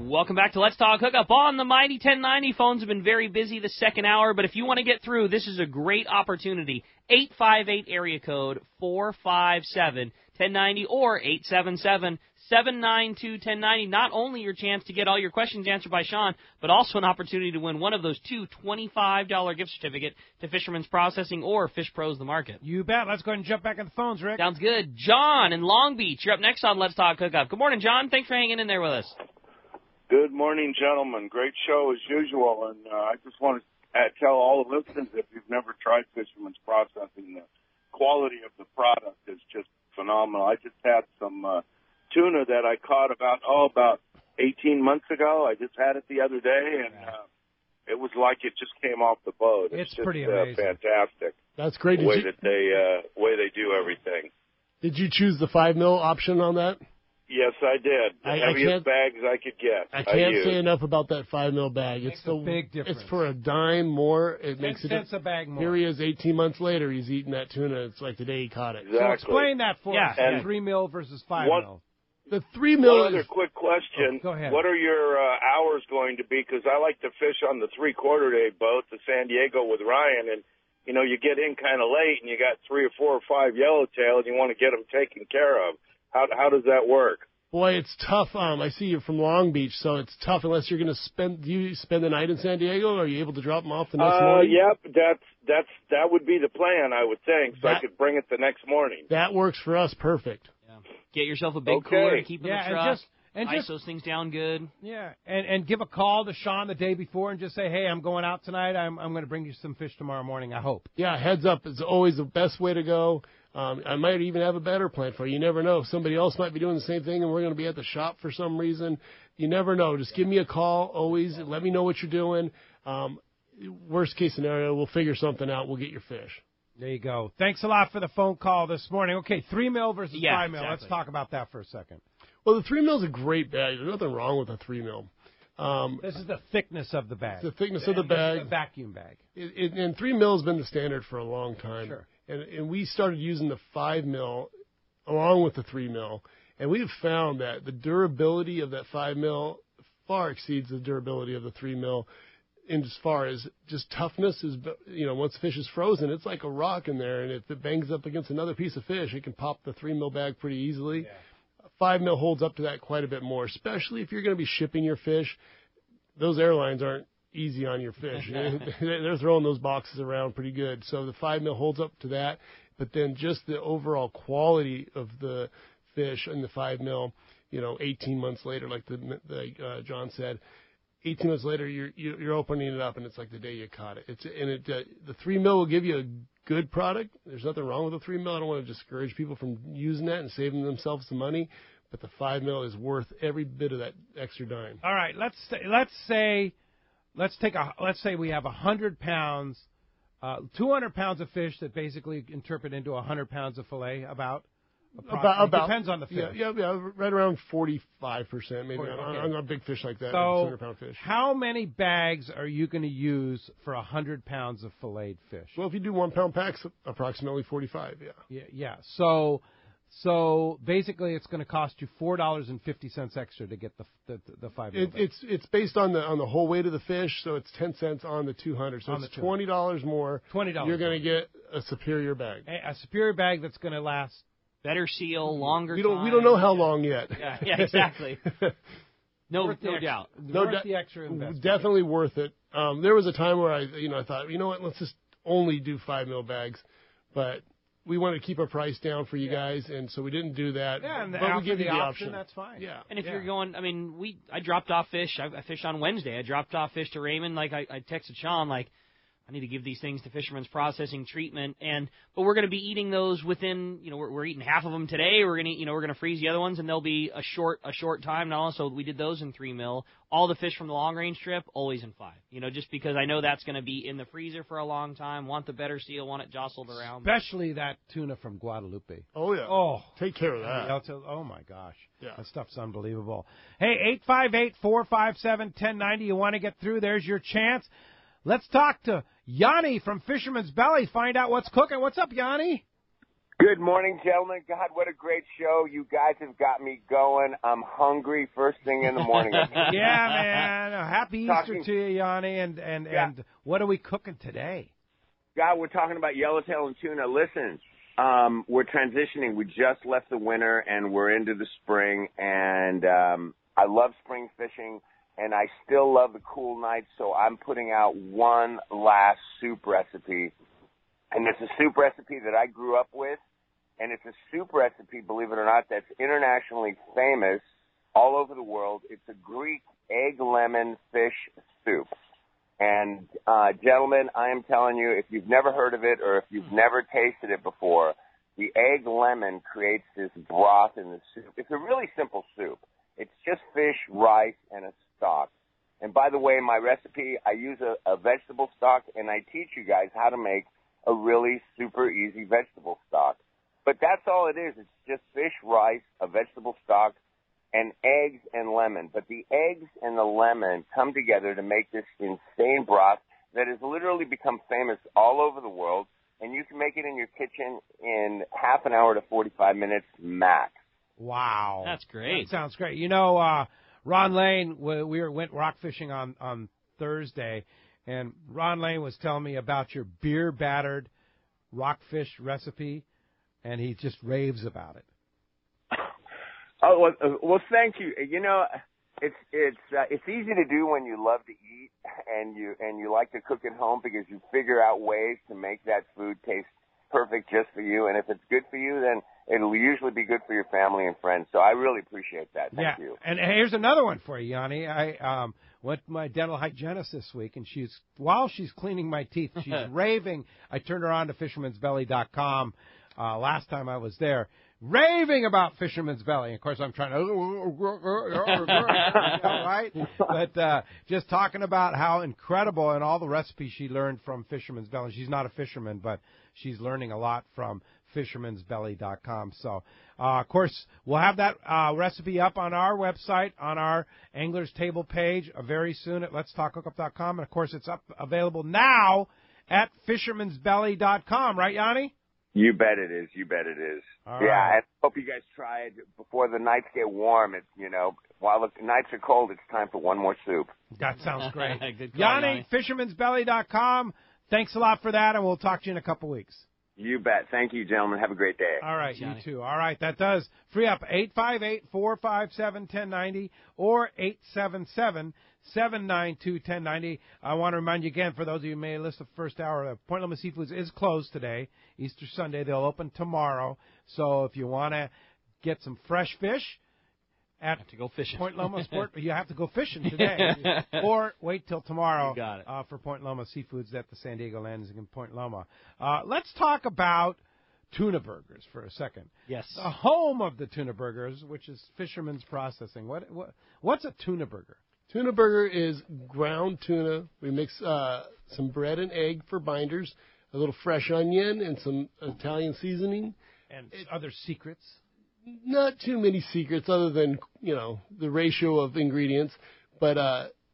Welcome back to Let's Talk Hookup on the Mighty 1090. Phones have been very busy the second hour, but if you want to get through, this is a great opportunity. 858 area code 457-1090 or 877-792-1090. Not only your chance to get all your questions answered by Sean, but also an opportunity to win one of those two $25 gift certificate to Fisherman's Processing or Fish Pros the Market. You bet. Let's go ahead and jump back on the phones, Rick. Sounds good. John in Long Beach, you're up next on Let's Talk Hookup. Good morning, John. Thanks for hanging in there with us. Good morning, gentlemen. Great show as usual, and I just want to tell all the listeners, if you've never tried Fisherman's Processing, the quality of the product is just phenomenal. I just had some tuna that I caught about 18 months ago. I just had it the other day, and it was like it just came off the boat. It's just pretty amazing. Fantastic. That's great. The way they do everything. Did you choose the 5 mil option on that? Yes, I did. The heaviest bags I could get. I can't say enough about that 5 mil bag. It's a big difference. It's for a dime more. It makes it cents a bag more. Here he is 18 months later. He's eating that tuna. It's like the day he caught it. Exactly. So explain that for us. And 3 mil versus 5 mil. The 3 mil. One other quick question. Go ahead. What are your hours going to be? Because I like to fish on the 3/4 day boat to San Diego with Ryan, and you get in kind of late, and you got 3 or 4 or 5 yellowtail, and you want to get them taken care of. How does that work? Boy, it's tough. I see you're from Long Beach, so it's tough unless you're going to spend. Do you spend the night in San Diego? Or are you able to drop them off the next morning? Yep, that would be the plan, I would think, so I could bring it the next morning. That works for us perfect. Yeah. Get yourself a big cooler, keep in the truck, and ice those things down good. Yeah, and give a call to Sean the day before and just say, hey, I'm going out tonight. I'm going to bring you some fish tomorrow morning, I hope. Yeah, heads up is always the best way to go. I might even have a better plan for you. You never know. Somebody else might be doing the same thing, and we're going to be at the shop for some reason. You never know. Just give me a call always. Let me know what you're doing. Worst case scenario, we'll figure something out. We'll get your fish. There you go. Thanks a lot for the phone call this morning. Okay, 3 mil versus 5 mil. Exactly. Let's talk about that for a second. Well, the 3 mil is a great bag. There's nothing wrong with a 3 mil. This is the thickness of the bag. The thickness of the bag. The vacuum bag. And 3 mil has been the standard for a long time. Sure. And we started using the 5 mil along with the 3 mil. And we have found that the durability of that 5 mil far exceeds the durability of the 3 mil. And as far as just toughness is, once the fish is frozen, it's like a rock in there. And if it bangs up against another piece of fish, it can pop the 3 mil bag pretty easily. Yeah. 5 mil holds up to that quite a bit more, especially if you're going to be shipping your fish. Those airlines aren't easy on your fish. They're throwing those boxes around pretty good. So the 5 mil holds up to that. But then just the overall quality of the fish in the 5 mil, 18 months later, like John said, 18 months later, you're opening it up, and it's like the day you caught it. The 3 mil will give you a good product. There's nothing wrong with the 3 mil. I don't want to discourage people from using that and saving themselves some money, but the 5 mil is worth every bit of that extra dime. All right, let's let's say we have 100 pounds, 200 pounds of fish that basically interpret into 100 pounds of fillet about. Depends on the fish. Yeah, right around 45%, maybe on a big fish like that. So, 200-pound fish. How many bags are you going to use for 100 pounds of filleted fish? Well, if you do 1 pound packs, approximately 45. Yeah. So basically, it's going to cost you $4.50 extra to get the 5. It's based on the whole weight of the fish, so it's 10 cents on the 200. So it's $20 more. $20. You're going to get a superior bag. A superior bag that's going to last. Better seal, longer We don't know how long yet. Yeah, exactly. No doubt. Worth the extra investment. Definitely worth it. There was a time where I thought, you know what, let's just only do 5 mil bags, but we wanted to keep our price down for you guys, and so we didn't do that. Yeah, and but we give you the option. That's fine. Yeah. And if you're going, I dropped off fish. I fished on Wednesday. I dropped off fish to Raymond. Like I texted Sean, like, I need to give these things to Fisherman's Processing treatment, but we're going to be eating those within, we're eating half of them today. We're going to, we're going to freeze the other ones, and they'll be a short time. Now, so we did those in 3 mil. All the fish from the long range trip, always in 5. Just because I know that's going to be in the freezer for a long time. Want the better seal, want it jostled around. Especially that tuna from Guadalupe. Oh yeah. Oh, take care of that. Oh my gosh. Yeah. That stuff's unbelievable. Hey, 858-457-1090. You want to get through? There's your chance. Let's talk to Yanni from Fisherman's Belly, find out what's cooking. What's up, Yanni? Good morning, gentlemen. God, what a great show. You guys have got me going. I'm hungry first thing in the morning. Yeah, man. Happy Easter to you, Yanni. And what are we cooking today? God, we're talking about yellowtail and tuna. Listen, we're transitioning. We just left the winter, and we're into the spring. And I love spring fishing. And I still love the cool nights, so I'm putting out one last soup recipe. And it's a soup recipe that I grew up with, and it's a soup recipe, believe it or not, that's internationally famous all over the world. It's a Greek egg lemon fish soup. And, gentlemen, I am telling you, if you've never heard of it or if you've never tasted it before, the egg lemon creates this broth in the soup. It's a really simple soup. It's just fish, rice, and a stock. And by the way, my recipe, I use a vegetable stock, and I teach you guys how to make a really super easy vegetable stock. But that's all it is. It's just fish, rice, a vegetable stock, and eggs and lemon. But the eggs and the lemon come together to make this insane broth that has literally become famous all over the world, and you can make it in your kitchen in half an hour to 45 minutes max. Wow. That's great. That sounds great. Ron Lane, we went rock fishing on Thursday, and Ron Lane was telling me about your beer-battered rockfish recipe, and he just raves about it. Oh, well, thank you. It's easy to do when you love to eat and you like to cook at home because you figure out ways to make that food taste perfect just for you. And if it's good for you, then it'll usually be good for your family and friends. So I really appreciate that. Thank you. And here's another one for you, Yanni. I went to my dental hygienist this week, and while she's cleaning my teeth, she's raving. I turned her on to fishermansbelly.com last time I was there, raving about Fisherman's Belly. Of course, I'm trying to, right? But just talking about how incredible and all the recipes she learned from Fisherman's Belly. She's not a fisherman, but she's learning a lot from fishermansbelly.com. So, of course, we'll have that recipe up on our website, on our Angler's Table page very soon at letstalkhookup.com. And, of course, it's available now at fishermansbelly.com. Right, Yanni? You bet it is. You bet it is. All yeah, right. I hope you guys try it before the nights get warm. It's, while the nights are cold, it's time for one more soup. That sounds great. Good call, Yanni, fishermansbelly.com. Thanks a lot for that, and we'll talk to you in a couple weeks. You bet. Thank you, gentlemen. Have a great day. All right, you too. All right, that does free up 858-457-1090 or 877-792-1090. I want to remind you again, for those of you who may have listened to the first hour, Point Loma Seafoods is closed today, Easter Sunday. They'll open tomorrow. So if you want to get some fresh fish at to go fishing. Point Loma Sport, you have to go fishing today. Or wait till tomorrow for Point Loma Seafoods at the San Diego Landing in Point Loma. Let's talk about tuna burgers for a second. Yes. The home of the tuna burgers, which is Fisherman's Processing. What's a tuna burger? Tuna burger is ground tuna. We mix some bread and egg for binders, a little fresh onion, and some Italian seasoning. And other secrets? Not too many secrets other than, the ratio of ingredients. But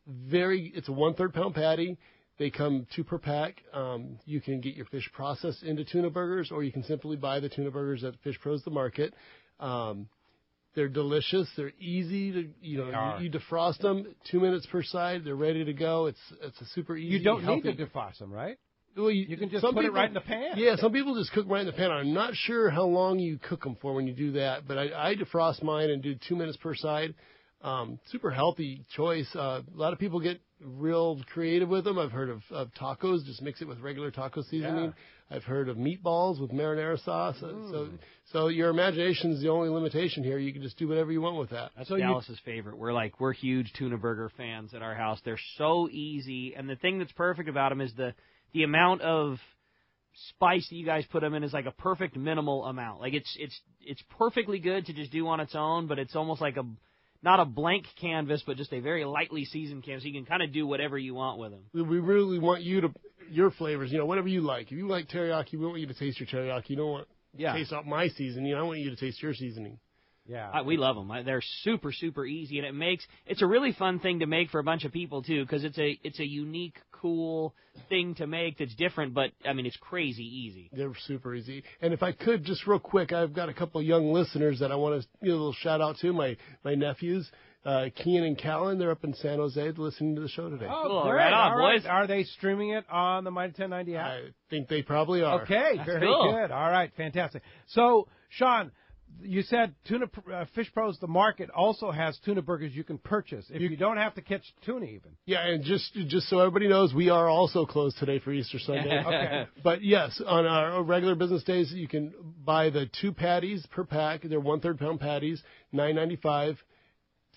it's a 1/3 pound patty. They come 2 per pack. You can get your fish processed into tuna burgers, or you can simply buy the tuna burgers at Fish Pros the Market. They're delicious. They're easy to, you defrost them 2 minutes per side. They're ready to go. It's a super easy. You don't healthy. need to defrost them, right? Well, you can just put it right in the pan. Yeah, some people just cook right in the pan. I'm not sure how long you cook them for when you do that, but I defrost mine and do 2 minutes per side. Super healthy choice. A lot of people get real creative with them. I've heard of tacos. Just mix it with regular taco seasoning. Yeah. I've heard of meatballs with marinara sauce. So your imagination is the only limitation here. You can just do whatever you want with that. That's Dallas's favorite. We're huge tuna burger fans at our house. They're so easy, and the thing that's perfect about them is the amount of spice that you guys put them in is like a perfect minimal amount. Like it's perfectly good to just do on its own, but it's almost like not a blank canvas, but just a very lightly seasoned canvas. So you can kind of do whatever you want with them. We really want your flavors, whatever you like. If you like teriyaki, we want you to taste your teriyaki. You don't want to taste out my seasoning. I want you to taste your seasoning. Yeah, we love them. They're super, super easy, and it's a really fun thing to make for a bunch of people too, because it's a unique, cool thing to make that's different. But I mean, it's crazy easy. They're super easy. And if I could, just real quick, I've got a couple of young listeners that I want to give a little shout out to. My nephews, Kean and Callan. They're up in San Jose listening to the show today. Oh, cool. Right on, boys. Are they streaming it on the Mighty 1090 app? I think they probably are. Okay, that's very cool. good. All right, fantastic. So, Sean, you said Fish Pros the Market also has tuna burgers you can purchase if you don't have to catch tuna even. Yeah, and just so everybody knows, we are also closed today for Easter Sunday. Okay. But yes, on our regular business days, you can buy the 2 patties per pack. They're 1/3 pound patties, $9.95.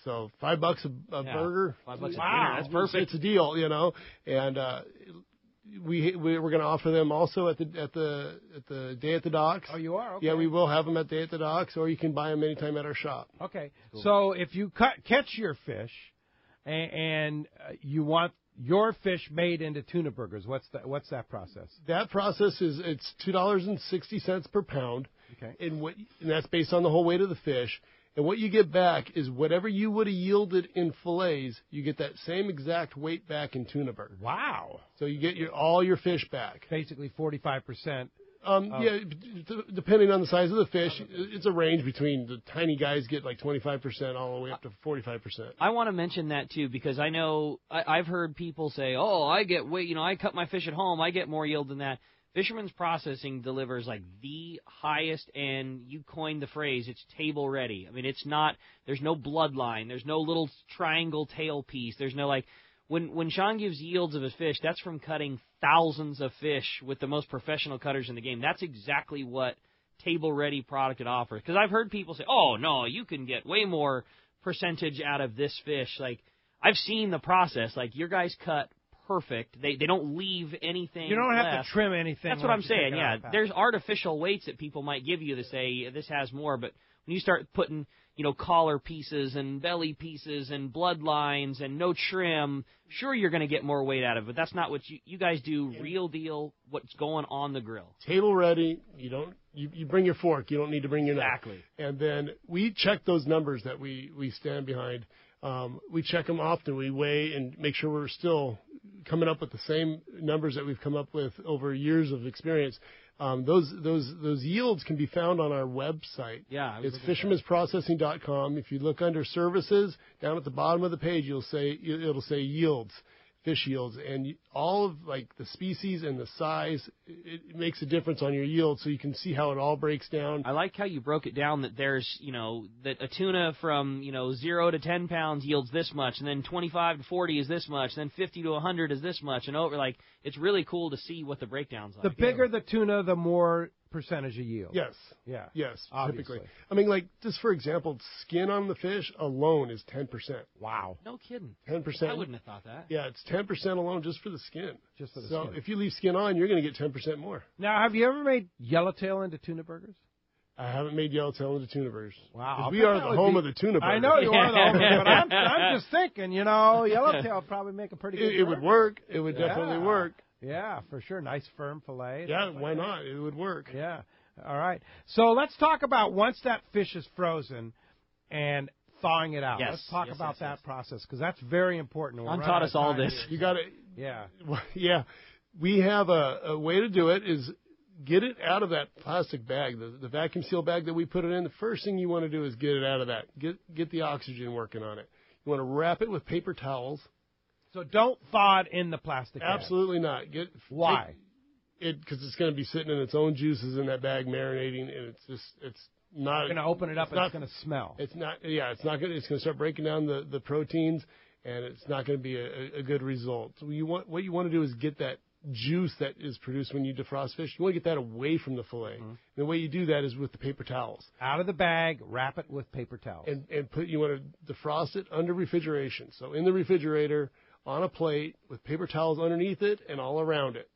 So $5 a burger. $5 a dinner. Wow, That's perfect. It's a deal, and we're going to offer them also at the Day at the Docks. Oh, you are? Okay. Yeah, we will have them at Day at the Docks, or you can buy them anytime at our shop. Okay. Cool. So if you catch your fish and you want your fish made into tuna burgers, what's that process? That process it's $2.60 per pound. Okay. And that's based on the whole weight of the fish. And what you get back is whatever you would have yielded in fillets, you get that same exact weight back in tuna burger. Wow. So you get all your fish back. Basically 45%. Yeah, depending on the size of the fish, it's a range between the tiny guys get like 25% all the way up to 45%. I want to mention that too, because I know I've heard people say, "Oh, I get I cut my fish at home, I get more yield than that." Fisherman's Processing delivers like the highest, and you coined the phrase, it's table ready. I mean, there's no bloodline, there's no little triangle tail piece, there's no when Sean gives yields of his fish, that's from cutting thousands of fish with the most professional cutters in the game. That's exactly what table ready product it offers. Because I've heard people say, "Oh no, you can get way more percentage out of this fish." Like, I've seen the process. Like, your guys cut perfect. They don't leave anything. You don't have left. to trim anything. That's what I'm saying. Yeah, there's artificial weights that people might give you to say this has more, but when you start putting collar pieces and belly pieces and bloodlines and no trim, sure you're going to get more weight out of it. But that's not what you guys do. Real deal. What's going on the grill? Table ready. You bring your fork. You don't need to bring your knife. Exactly. And then we check those numbers that we stand behind. We check them often. We weigh and make sure we're still coming up with the same numbers that we've come up with over years of experience. Those yields can be found on our website. Yeah, it's fishermansprocessing.com. If you look under services, down at the bottom of the page, it'll say yields, fish yields, and all of the species and the size, it makes a difference on your yield, so you can see how it all breaks down. I like how you broke it down that there's, that a tuna from, 0 to 10 pounds yields this much, and then 25 to 40 is this much, then 50 to 100 is this much, and over, it's really cool to see what the breakdown's like. The bigger the tuna, the more percentage of yield. Yes. Yeah. Yes, obviously. Typically. I mean, just for example, skin on the fish alone is 10%. Wow. No kidding. 10%. I wouldn't have thought that. Yeah, it's 10% alone just for the skin. Just for the skin. So if you leave skin on, you're going to get 10% more. Now, have you ever made yellowtail into tuna burgers? I haven't made yellowtail into tuna version. Wow. We are the home of the tuna burger. I know you are the home of it, but I'm just thinking, yellowtail would probably make a pretty good It would work. It would definitely work. Yeah, for sure. Nice firm fillet. Yeah, why not? It would work. Yeah. All right. So let's talk about once that fish is frozen and thawing it out. Yes. Let's talk about that process because that's very important. Ron taught us all this. You got to. Yeah. Yeah. We have a way to do it is get it out of that plastic bag, the vacuum seal bag that we put it in. The first thing you want to do is get it out of that. Get the oxygen working on it. You want to wrap it with paper towels. So don't thaw it in the plastic bag. Absolutely not. Why? Because it's going to be sitting in its own juices in that bag, marinating, and it's not going to open it up and it's going to smell. It's not. Yeah, it's not going. It's going to start breaking down the proteins, and it's not going to be a good result. So what you want to do is get that juice that is produced when you defrost fish. You want to get that away from the fillet. Mm-hmm. And the way you do that is with the paper towels. Out of the bag, wrap it with paper towels. And you want to defrost it under refrigeration. So in the refrigerator on a plate with paper towels underneath it and all around it.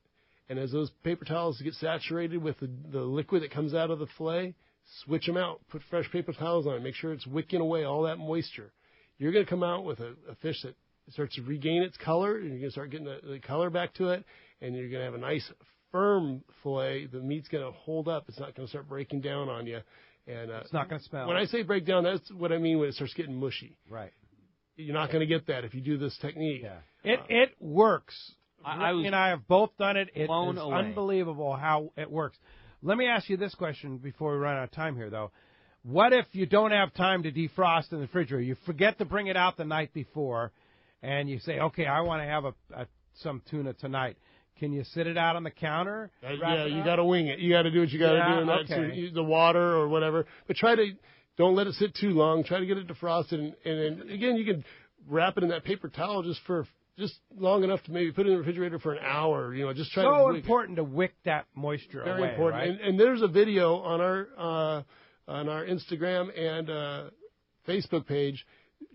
And as those paper towels get saturated with the liquid that comes out of the fillet, switch them out. Put fresh paper towels on it. Make sure it's wicking away all that moisture. You're going to come out with a fish that starts to regain its color, and you're going to start getting the color back to it, and you're going to have a nice, firm fillet. The meat's going to hold up. It's not going to start breaking down on you. And it's not going to smell. When I say break down, that's what I mean when it starts getting mushy. Right. You're not going to get that if you do this technique. Yeah. It works. Ricky and I have both done it. It's away. Unbelievable how it works. Let me ask you this question before we run out of time here, though. What if you don't have time to defrost in the refrigerator? You forget to bring it out the night before, and you say, okay, I want to have some tuna tonight. Can you sit it out on the counter? Yeah, you got to wing it. You got to do what you got to do in that the water or whatever. But don't let it sit too long. Try to get it defrosted, and then again, you can wrap it in that paper towel just long enough to maybe put it in the refrigerator for an hour. Just try. So important to wick that moisture away. Very important. Right? And there's a video on our Instagram and Facebook page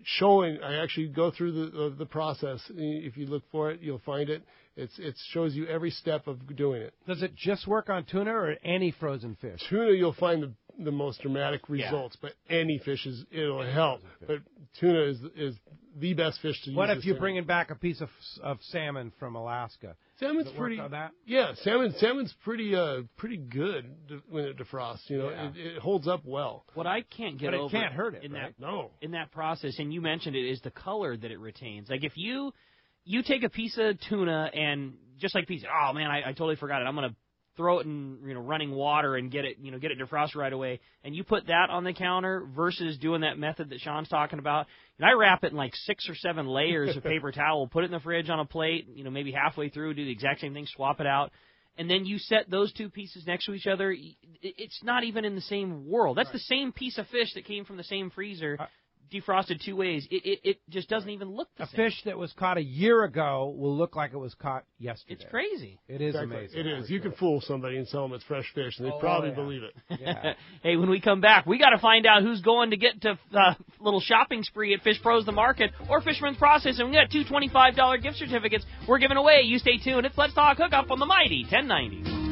showing. I actually go through the process. If you look for it, you'll find it. It shows you every step of doing it. Does it just work on tuna or any frozen fish? Tuna, you'll find the most dramatic results, but any fish it'll help. But tuna is the best fish to use. What if you're bringing back a piece of salmon from Alaska? Salmon's pretty. On that? Yeah, salmon's pretty good when it defrosts. It holds up well. What I can't get over, it can't hurt it in that process, and you mentioned it, is the color that it retains. Like if you take a piece of tuna and just like oh man, I totally forgot it. I'm gonna throw it in running water and get it defrosted right away, and you put that on the counter versus doing that method that Sean's talking about. And I wrap it in like 6 or 7 layers of paper towel, put it in the fridge on a plate, maybe halfway through, do the exact same thing, swap it out, and then you set those two pieces next to each other. It's not even in the same world. That's the same piece of fish that came from the same freezer. Defrosted 2 ways, it just doesn't even look the same. A fish that was caught a year ago will look like it was caught yesterday. It's crazy. It is amazing. It is. You can fool somebody and sell them as fresh fish, and they probably believe it. Yeah. Hey, when we come back, we got to find out who's going to get to little shopping spree at Fish Pros the Market or Fisherman's Processing. We got 2 $25 gift certificates we're giving away. You stay tuned. It's Let's Talk Hookup on the Mighty 1090.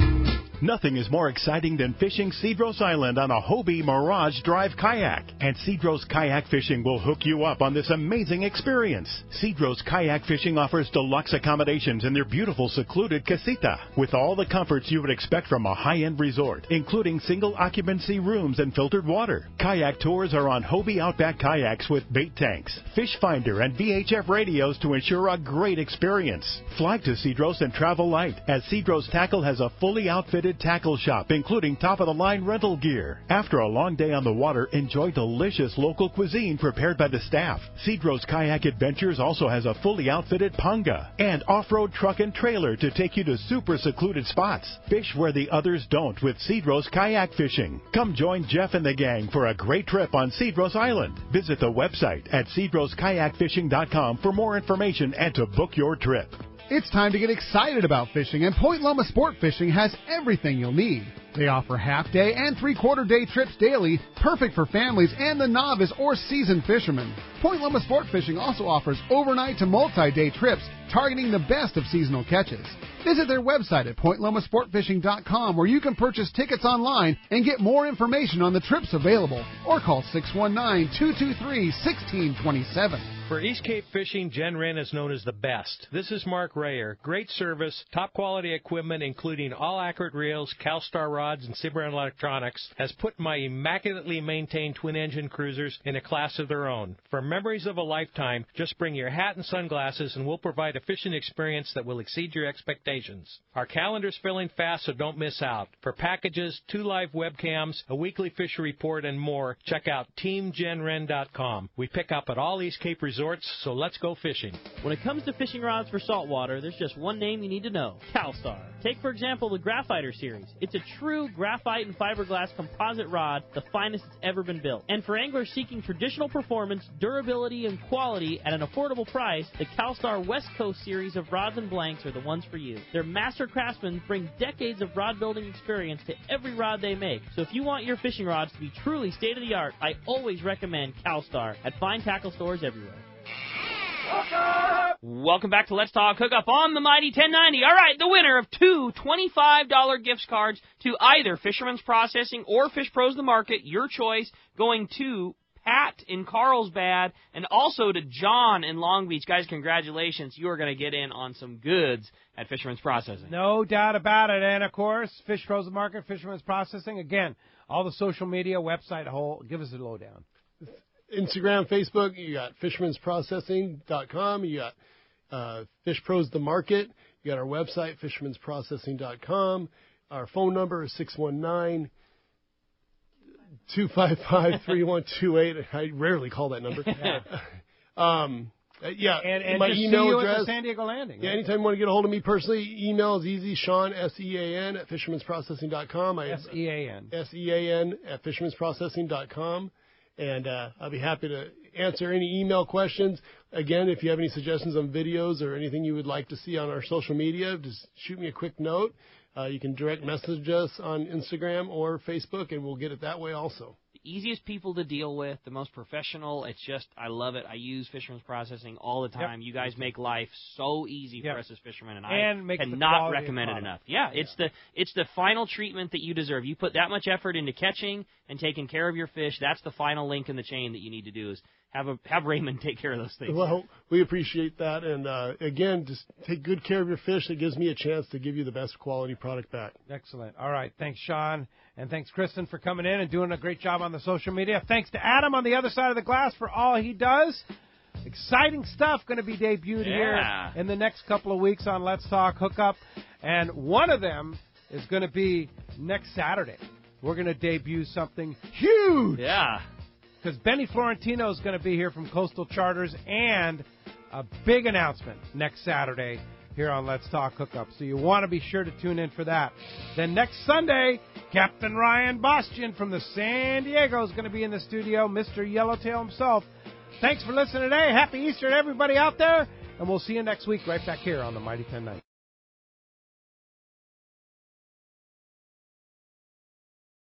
Nothing is more exciting than fishing Cedros Island on a Hobie Mirage Drive kayak. And Cedros Kayak Fishing will hook you up on this amazing experience. Cedros Kayak Fishing offers deluxe accommodations in their beautiful secluded casita with all the comforts you would expect from a high-end resort, including single occupancy rooms and filtered water. Kayak tours are on Hobie Outback kayaks with bait tanks, fish finder, and VHF radios to ensure a great experience. Fly to Cedros and travel light, as Cedros Tackle has a fully outfitted tackle shop, including top-of-the-line rental gear. After a long day on the water, enjoy delicious local cuisine prepared by the staff. Cedros Kayak Adventures also has a fully outfitted panga and off-road truck and trailer to take you to super secluded spots. Fish where the others don't with Cedros Kayak Fishing. Come join Jeff and the gang for a great trip on Cedros Island. Visit the website at cedroskayakfishing.com for more information and to book your trip. It's time to get excited about fishing, and Point Loma Sport Fishing has everything you'll need. They offer half-day and three-quarter-day trips daily, perfect for families and the novice or seasoned fishermen. Point Loma Sport Fishing also offers overnight to multi-day trips, targeting the best of seasonal catches. Visit their website at PointLomaSportFishing.com, where you can purchase tickets online and get more information on the trips available, or call 619-223-1627. For East Cape Fishing, Jen Wren is known as the best. This is Mark Rayer. Great service, top quality equipment, including all accurate reels, CalStar rods, and Sebring electronics, has put my immaculately maintained twin-engine cruisers in a class of their own. For memories of a lifetime, just bring your hat and sunglasses, and we'll provide a fishing experience that will exceed your expectations. Our calendar's filling fast, so don't miss out. For packages, 2 live webcams, a weekly fishery report, and more, check out TeamJenWren.com. We pick up at all East Cape resorts, so let's go fishing. When it comes to fishing rods for saltwater, there's just one name you need to know: CalStar. Take, for example, the Graphiter series. It's a true graphite and fiberglass composite rod, the finest it's ever been built. And for anglers seeking traditional performance, durability, and quality at an affordable price, the CalStar West Coast series of rods and blanks are the ones for you. Their master craftsmen bring decades of rod building experience to every rod they make. So if you want your fishing rods to be truly state-of-the-art, I always recommend CalStar at fine tackle stores everywhere. Welcome back to Let's Talk Hookup on the Mighty 1090. All right, the winner of 2 $25 gift cards to either Fisherman's Processing or Fish Pros the Market, your choice, going to Pat in Carlsbad and also to John in Long Beach. Guys, congratulations. You are going to get in on some goods at Fisherman's Processing. No doubt about it. And, of course, Fish Pros the Market, Fisherman's Processing. Again, all the social media, website, give us a lowdown. Instagram, Facebook, you got fishermansprocessing.com, you got Fish Pros the Market, you got our website, fishermansprocessing.com. Our phone number is 619-255-3128. I rarely call that number. And my just email see you address. at the San Diego Landing. Yeah, anytime you want to get a hold of me personally, email is easy. Sean, SEAN, at fishermansprocessing.com. SEAN. SEAN at fishermansprocessing.com. And I'll be happy to answer any email questions. Again, if you have any suggestions on videos or anything you would like to see on our social media, just shoot me a quick note. You can direct message us on Instagram or Facebook, and we'll get it that way also. Easiest people to deal with, the most professional. It's just, I love it. I use Fisherman's Processing all the time. You guys make life so easy for us as fishermen, and I cannot recommend it enough. It's the final treatment that you deserve. You put that much effort into catching and taking care of your fish. That's the final link in the chain that you need to do, is have Raymond take care of those things. Well, we appreciate that. And, again, just take good care of your fish. It gives me a chance to give you the best quality product back. Excellent. All right. Thanks, Sean. And thanks, Kristen, for coming in and doing a great job on the social media. Thanks to Adam on the other side of the glass for all he does. Exciting stuff going to be debuted here in the next couple of weeks on Let's Talk Hookup. And one of them is going to be next Saturday. We're going to debut something huge. Yeah. Because Benny Florentino is going to be here from Coastal Charters, and a big announcement next Saturday here on Let's Talk Hookup. So you want to be sure to tune in for that. Then next Sunday, Captain Ryan Bastian from the San Diego is going to be in the studio, Mr. Yellowtail himself. Thanks for listening today. Happy Easter to everybody out there, and we'll see you next week right back here on the Mighty 1090.